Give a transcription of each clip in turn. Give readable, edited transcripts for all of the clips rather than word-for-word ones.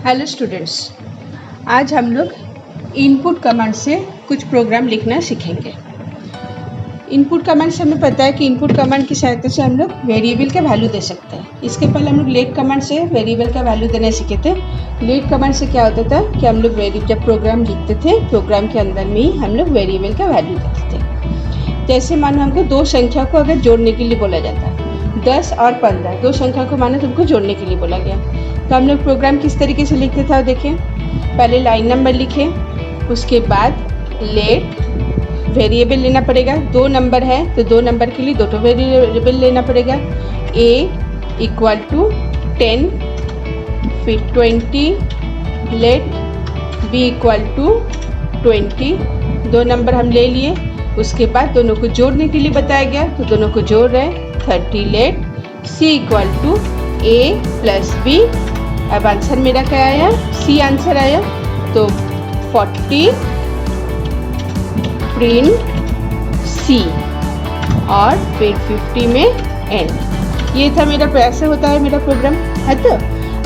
Hello students, आज हम लोग इनपुट कमांड से कुछ प्रोग्राम लिखना सीखेंगे। इनपुट कमांड से हमें पता है कि इनपुट कमांड की सहायता से हम लोग वेरिएबल का वैल्यू दे सकते हैं। इसके पहले हम लोग लेट कमांड से वेरिएबल का वैल्यू देना सीखे थे। लेट कमांड से क्या होता था कि हम लोग जब प्रोग्राम लिखते थे, प्रोग्राम के अंदर में ही हम लोग वेरिएबल का वैल्यू देते थे। जैसे मानो हमको दो संख्या को अगर जोड़ने के लिए बोला जाता है, 10 और 15, दो संख्या को मानो तुमको जोड़ने के लिए बोला गया, तो हम लोग प्रोग्राम किस तरीके से लिखते थे देखें। पहले लाइन नंबर लिखे, उसके बाद लेट वेरिएबल लेना पड़ेगा। 2 नंबर है तो 2 नंबर के लिए 2 वेरिएबल लेना पड़ेगा। a = 10, फिर 20, लेट b = 20। 2 नंबर हम ले लिए, उसके बाद दोनों को जोड़ने के लिए बताया गया तो दोनों को जोड़ रहे हैं। 30 लेट c = a + b। अब आंसर मेरा क्या आया, सी आंसर आया, तो 40 प्रिंट सी और फिर 50 में एंड। ये था मेरा, ऐसे होता है मेरा प्रोग्राम है। तो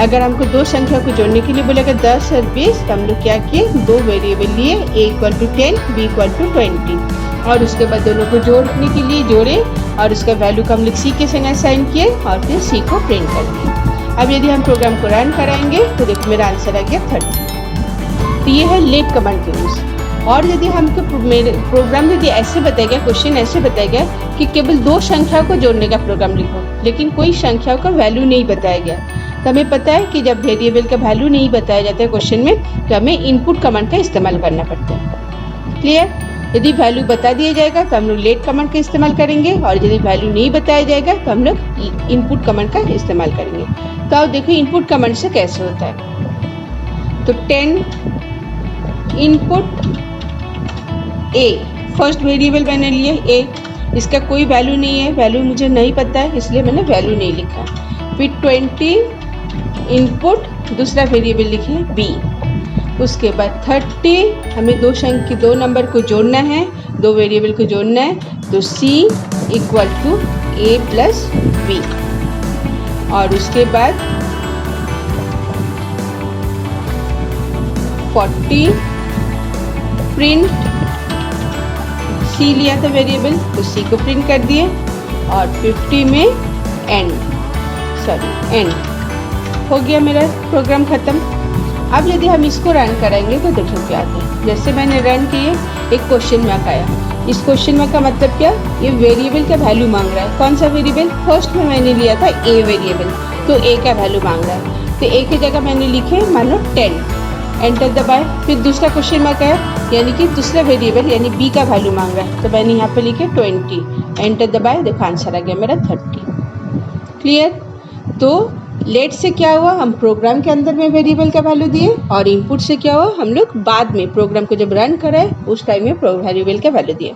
अगर हमको दो संख्या को जोड़ने के लिए बोलेगा 10 और 20, तो हम लोग क्या किए, दो वेरिएबल लिए, a = 10, b = 20 और उसके बाद दोनों को जोड़ने के लिए जोड़े और उसका वैल्यू को हम लोग सी के संग असाइन किए और फिर सी को प्रिंट कर दिए। अब यदि हम प्रोग्राम को रन कराएंगे तो देखो मेरा आंसर आ गया 30। तो ये है लेट कमांड के यूज। और यदि हमको मेरे प्रोग्राम यदि ऐसे बताया गया, क्वेश्चन ऐसे बताया गया कि केवल दो संख्या को जोड़ने का प्रोग्राम लिखो, लेकिन कोई संख्या का वैल्यू नहीं बताया गया, तो हमें पता है कि जब वेरिएबल का वैल्यू नहीं बताया जाता है क्वेश्चन में, तो हमें इनपुट कमांड का इस्तेमाल करना पड़ता है। क्लियर? यदि वैल्यू बता दिया जाएगा तो हम लोग लेट कमांड का इस्तेमाल करेंगे, और यदि वैल्यू नहीं बताया जाएगा तो हम लोग इनपुट कमांड का इस्तेमाल करेंगे। तो अब देखो इनपुट कमांड से कैसे होता है। तो 10 इनपुट a, फर्स्ट वेरिएबल मैंने लिए a, इसका कोई वैल्यू नहीं है, वैल्यू मुझे नहीं पता है इसलिए मैंने वैल्यू नहीं लिखा। फिर 20 इनपुट दूसरा वेरिएबल लिखे b, उसके बाद 30 हमें दो नंबर को जोड़ना है, दो वेरिएबल को जोड़ना है, तो c = a + b और उसके बाद 40 प्रिंट c लिया था वेरिएबल तो c को प्रिंट कर दिए और 50 में एंड हो गया मेरा प्रोग्राम ख़त्म। अब यदि हम इसको रन कराएंगे तो देखो क्या आता है। जैसे मैंने रन किए, एक क्वेश्चन मार्क आया। इस क्वेश्चन मार्क का मतलब क्या, ये वेरिएबल का वैल्यू मांग रहा है। कौन सा वेरिएबल, फर्स्ट में मैंने लिया था a वेरिएबल, तो a का वैल्यू मांग रहा है, तो a की जगह मैंने लिखे मानो 10, एंटर दबाए। फिर दूसरा क्वेश्चन मार्क आया, यानी कि दूसरा वेरिएबल यानी b का वैल्यू मांग रहा है, तो मैंने यहाँ पे लिखे 20, एंटर दबाए, देखो आंसर आ गया मेरा 30। क्लियर? तो लेट से क्या हुआ, हम प्रोग्राम के अंदर में वेरिएबल का वैल्यू दिए, और इनपुट से क्या हुआ, हम लोग बाद में प्रोग्राम को जब रन कराए उस टाइम में वेरिएबल का वैल्यू दिए।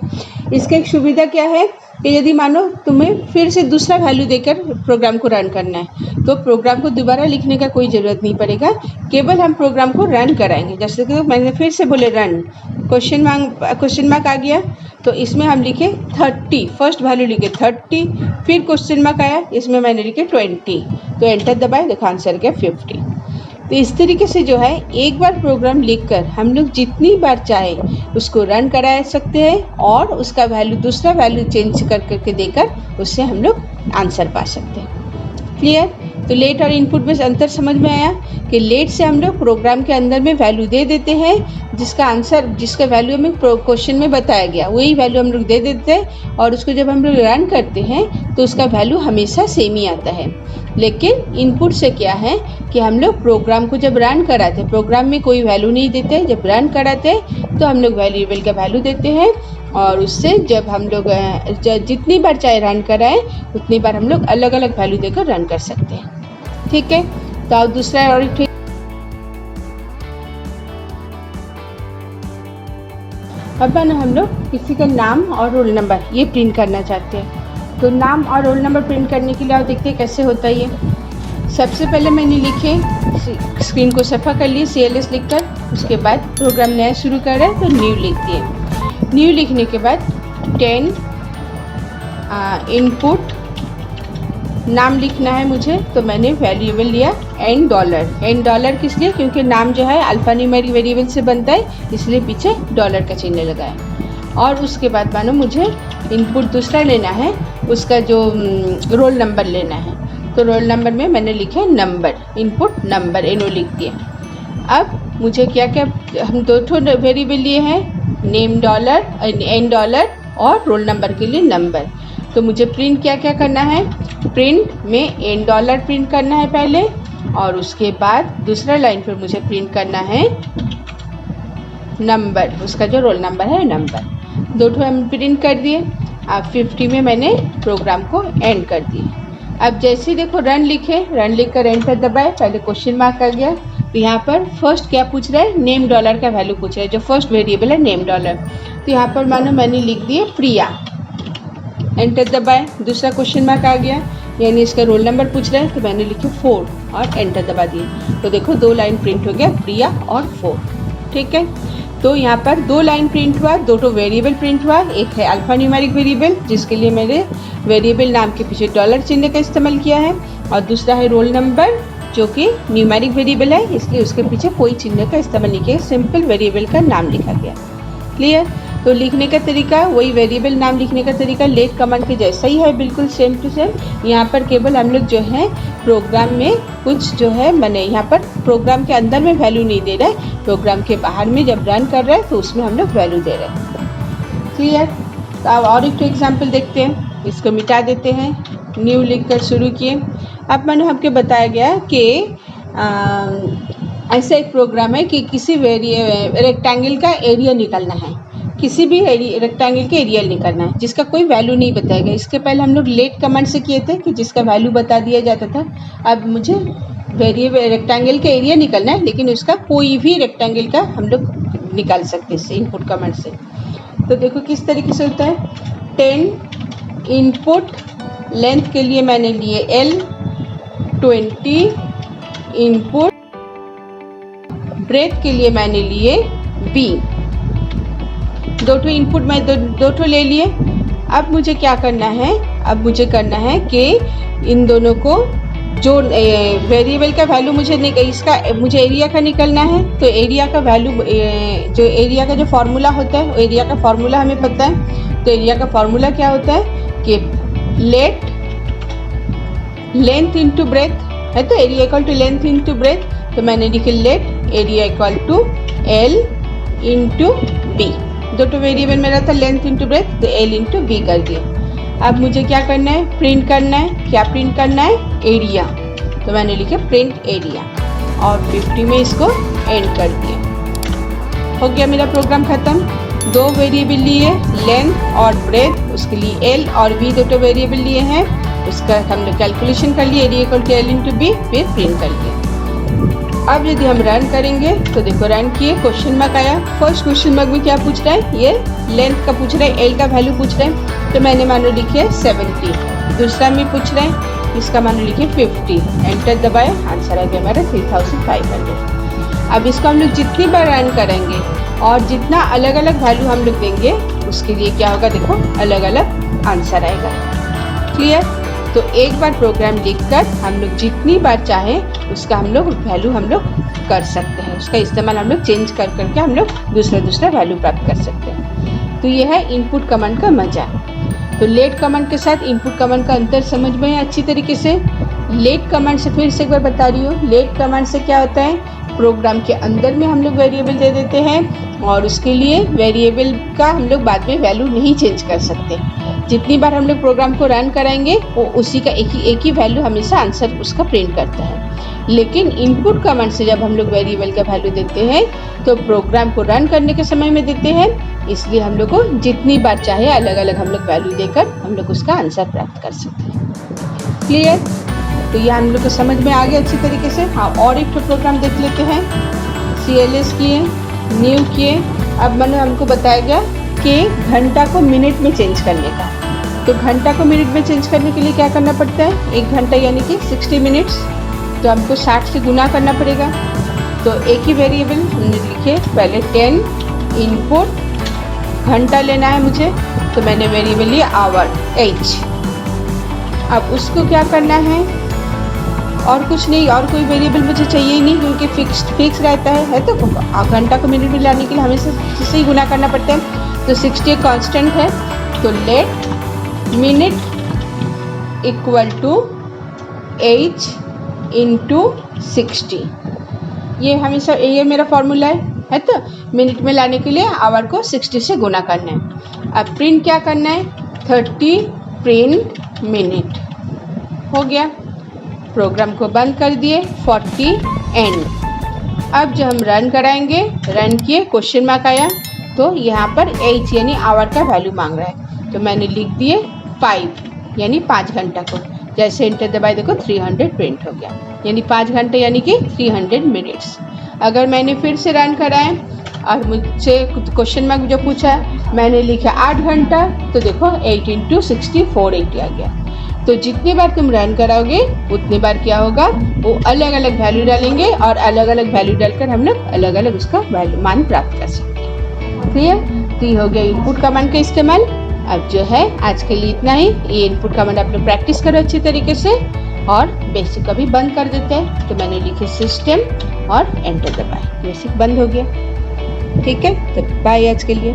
इसका एक सुविधा क्या है कि यदि मानो तुम्हें फिर से दूसरा वैल्यू देकर प्रोग्राम को रन करना है, तो प्रोग्राम को दोबारा लिखने का कोई ज़रूरत नहीं पड़ेगा, केवल हम प्रोग्राम को रन कराएंगे। जैसे कि मैंने फिर से बोले रन, क्वेश्चन मार्क आ गया, तो इसमें हम लिखे 30, फर्स्ट वैल्यू लिखे 30, फिर क्वेश्चन मार्क आया, इसमें मैंने लिखे 20, तो एंटर दबाए, देखो आंसर क्या 50। तो इस तरीके से जो है एक बार प्रोग्राम लिखकर हम लोग जितनी बार चाहे उसको रन करा सकते हैं और उसका वैल्यू दूसरा वैल्यू चेंज करके देकर उससे हम लोग आंसर पा सकते हैं। क्लियर? तो लेट और इनपुट में अंतर समझ में आया कि लेट से हम लोग प्रोग्राम के अंदर में वैल्यू दे देते हैं, जिसका वैल्यू हमें क्वेश्चन में बताया गया वही वैल्यू हम लोग दे देते हैं, और उसको जब हम लोग रन करते हैं तो उसका वैल्यू हमेशा सेम ही आता है। लेकिन इनपुट से क्या है कि हम लोग प्रोग्राम को जब रन कराते हैं, प्रोग्राम में कोई वैल्यू नहीं देते, जब रन कराते हैं तो हम लोग वेरिएबल का वैल्यू देते हैं, और उससे जब हम लोग जितनी बार चाहे रन कराएं उतनी बार हम लोग अलग अलग वैल्यू देकर रन कर सकते हैं। ठीक है? तो अब दूसरा और ठीक, अब ना हम लोग किसी का नाम और रोल नंबर ये प्रिंट करना चाहते हैं। तो नाम और रोल नंबर प्रिंट करने के लिए आप देखते हैं कैसे होता है ये। सबसे पहले मैंने लिखे, स्क्रीन को सफ़ा कर लिए CLS लिखकर, उसके बाद प्रोग्राम नया शुरू कर रहे हैं तो न्यू लिख दिए। न्यू लिखने के बाद 10 इनपुट नाम लिखना है मुझे, तो मैंने वेरिएबल लिया एन डॉलर किस लिए, क्योंकि नाम जो है अल्फान्यूमेरिक वेरिएबल से बनता है, इसलिए पीछे डॉलर का चिन्ह लगाया। और उसके बाद मानो मुझे इनपुट दूसरा लेना है, उसका जो रोल नंबर लेना है, तो रोल नंबर में मैंने लिखे नंबर, इनपुट नंबर एनो लिख दिया। अब मुझे क्या क्या, हम दो वेरिएबल लिए हैं, नेम डॉलर एन डॉलर और रोल नंबर के लिए नंबर। तो मुझे प्रिंट क्या क्या करना है, प्रिंट में एन डॉलर प्रिंट करना है पहले, और उसके बाद दूसरा लाइन पर मुझे प्रिंट करना है नंबर, उसका जो रोल नंबर है नंबर। दो ठो हम प्रिंट कर दिए। अब 50 में मैंने प्रोग्राम को एंड कर दिया। अब जैसे देखो रन लिखे, रन लिख कर एंटर दबाए, पहले क्वेश्चन मार्क आ गया। तो यहाँ पर फर्स्ट क्या पूछ रहा है, नेम डॉलर का वैल्यू पूछ रहा है, जो फर्स्ट वेरिएबल है नेम डॉलर। तो यहाँ पर मानो मैंने लिख दिए प्रिया, एंटर दबाए, दूसरा क्वेश्चन मार्क आ गया, यानी इसका रोल नंबर पूछ रहा है, तो मैंने लिखे 4 और एंटर दबा दिए। तो देखो 2 लाइन प्रिंट हो गया, प्रिया और 4। ठीक है, तो यहाँ पर 2 लाइन प्रिंट हुआ, 2 वेरिएबल प्रिंट हुआ। एक है अल्फान्यूमेरिक वेरिएबल, जिसके लिए मैंने वेरिएबल नाम के पीछे डॉलर चिन्ह का इस्तेमाल किया है, और दूसरा है रोल नंबर, जो कि न्यूमेरिक वेरिएबल है, इसलिए उसके पीछे कोई चिन्ह का इस्तेमाल नहीं किया, सिंपल वेरिएबल का नाम लिखा गया। क्लियर। तो लिखने का तरीका, वही वेरिएबल नाम लिखने का तरीका लेट कमांड के जैसा ही है, बिल्कुल सेम टू सेम। यहाँ पर केवल हम लोग जो है प्रोग्राम में कुछ जो है मैंने यहाँ पर प्रोग्राम के अंदर में वैल्यू नहीं दे रहा है, प्रोग्राम के बाहर में जब रन कर रहे हैं तो उसमें हम लोग वैल्यू दे रहे हैं। क्लियर। तो अब और एक एग्जाम्पल देखते हैं, इसको मिटा देते हैं, न्यू लिख कर शुरू किए। अब मैंने हमको बताया गया कि ऐसा एक प्रोग्राम है कि किसी रेक्टेंगल का एरिया निकालना है, किसी भी रेक्टेंगल के एरिया निकालना है, जिसका कोई वैल्यू नहीं बताया गया। इसके पहले हम लोग लेट कमांड से किए थे कि जिसका वैल्यू बता दिया जाता था। अब मुझे वेरिएबल रेक्टेंगल का एरिया निकालना है, लेकिन उसका कोई भी रेक्टेंगल का हम लोग निकाल सकते हैं इससे इनपुट कमांड से। तो देखो किस तरीके से होता है। 10 इनपुट लेंथ के लिए मैंने लिए L, 20 इनपुट ब्रेथ के लिए मैंने लिए B। 2 इनपुट मैं दो ले लिए। अब मुझे क्या करना है, अब मुझे करना है कि इन दोनों को जो वेरिएबल का वैल्यू मुझे एरिया का निकलना है। तो एरिया का वैल्यू, जो एरिया का जो फार्मूला होता है, एरिया का फार्मूला हमें पता है। तो एरिया का फार्मूला क्या होता है कि लेट लेंथ इंटू ब्रेथ है, तो area equal to length into breadth. तो मैंने लिखे let area equal to L into B। 2 variable मेरा था लेंथ इंटू ब्रेथ, तो L इंटू B कर दिया। अब मुझे क्या करना है, प्रिंट करना है। क्या प्रिंट करना है, एरिया। तो मैंने लिखा प्रिंट एरिया और 50 में इसको एंड कर दिया। हो गया मेरा प्रोग्राम ख़त्म। 2 वेरिएबल लिए, लेंथ और ब्रेथ, उसके लिए L और B 2 वेरिएबल लिए हैं। उसका हमने कैलकुलेशन कर लिया, area equal to L into B, फिर प्रिंट कर लिया। अब यदि हम रन करेंगे तो देखो रन किए, क्वेश्चन मार्क आया। फर्स्ट क्वेश्चन मार्क में क्या पूछ रहा है, ये लेंथ का पूछ रहा है, L का वैल्यू पूछ रहा है। तो मैंने मानो लिखे 70। दूसरा में पूछ रहे हैं, इसका मानो लिखे 50। एंटर दबाए, आंसर आ गया हमारा 3500। अब इसको हम लोग जितनी बार रन करेंगे और जितना अलग अलग वैल्यू हम लोग देंगे, उसके लिए क्या होगा, देखो अलग अलग आंसर आएगा। क्लियर। तो एक बार प्रोग्राम लिखकर हम लोग जितनी बार चाहें उसका हम लोग वैल्यू हम लोग कर सकते हैं, उसका इस्तेमाल हम लोग चेंज कर करके हम लोग दूसरा वैल्यू प्राप्त कर सकते हैं। तो ये है इनपुट कमांड का मजा। तो लेट कमांड के साथ इनपुट कमांड का अंतर समझ में है अच्छी तरीके से। लेट कमांड से फिर से एक बार बता रही हूँ, लेट कमांड से क्या होता है, प्रोग्राम के अंदर में हम लोग वेरिएबल दे देते हैं और उसके लिए वेरिएबल का हम लोग बाद में वैल्यू नहीं चेंज कर सकते। जितनी बार हम लोग प्रोग्राम को रन कराएंगे वो उसी का एक ही वैल्यू हमेशा आंसर उसका प्रिंट करता है। लेकिन इनपुट कमांड से जब हम लोग वेरिएबल का वैल्यू देते हैं तो प्रोग्राम को रन करने के समय में देते हैं, इसलिए हम लोग को जितनी बार चाहे अलग अलग हम लोग वैल्यू देकर हम लोग उसका आंसर प्राप्त कर सकते हैं। क्लियर। तो ये हम लोग को समझ में आ गया अच्छी तरीके से। हाँ, और एक प्रोग्राम देख लेते हैं। CLS किए, न्यू किए। अब मैंने हमको बताया गया कि घंटा को मिनट में चेंज करने का। तो घंटा को मिनट में चेंज करने के लिए क्या करना पड़ता है, 1 घंटा यानी कि 60 मिनट्स, तो हमको 60 से गुना करना पड़ेगा। तो एक ही वेरिएबल हमने लिखे, पहले 10 इनपुट घंटा लेना है मुझे, तो मैंने वेरिएबल लिया आवर H। अब उसको क्या करना है, और कुछ नहीं, और कोई वेरिएबल मुझे चाहिए ही नहीं क्योंकि फिक्स रहता है तो घंटा को मिनट में लाने के लिए हमें से ही गुना करना पड़ता है। तो 60 एक कांस्टेंट है, तो let minute equal to h into 60। ये हमेशा ये मेरा फॉर्मूला है तो मिनट में लाने के लिए आवर को 60 से गुना करना है। अब प्रिंट क्या करना है, 30 प्रिंट मिनट हो गया। प्रोग्राम को बंद कर दिए, 40 एंड। अब जब हम रन कराएंगे, रन किए, क्वेश्चन मार्क आया तो यहाँ पर h यानी आवर का वैल्यू मांग रहा है, तो मैंने लिख दिए 5 यानी 5 घंटा को। जैसे एंटर दबाए देखो 300 प्रिंट हो गया, यानी 5 घंटे यानी कि 300 मिनट्स। अगर मैंने फिर से रन कराए और मुझसे क्वेश्चन मार्क जो पूछा है मैंने लिखा 8 घंटा, तो देखो 8 इंटू 60 480 आ गया। तो जितनी बार तुम रन कराओगे उतनी बार क्या होगा, वो अलग अलग वैल्यू डालेंगे और अलग अलग वैल्यू डालकर हम लोग अलग अलग उसका वैल्यू मान प्राप्त कर सकते हैं। क्लियर? तो ये हो गया इनपुट कमांड का इस्तेमाल। अब जो है आज के लिए इतना ही। ये इनपुट कमांड आप लोग प्रैक्टिस करो अच्छी तरीके से, और बेसिक का भी बंद कर देते हैं। तो मैंने लिखे सिस्टम और एंटर दबाए, बेसिक बंद हो गया। ठीक है, तो बाय आज के लिए।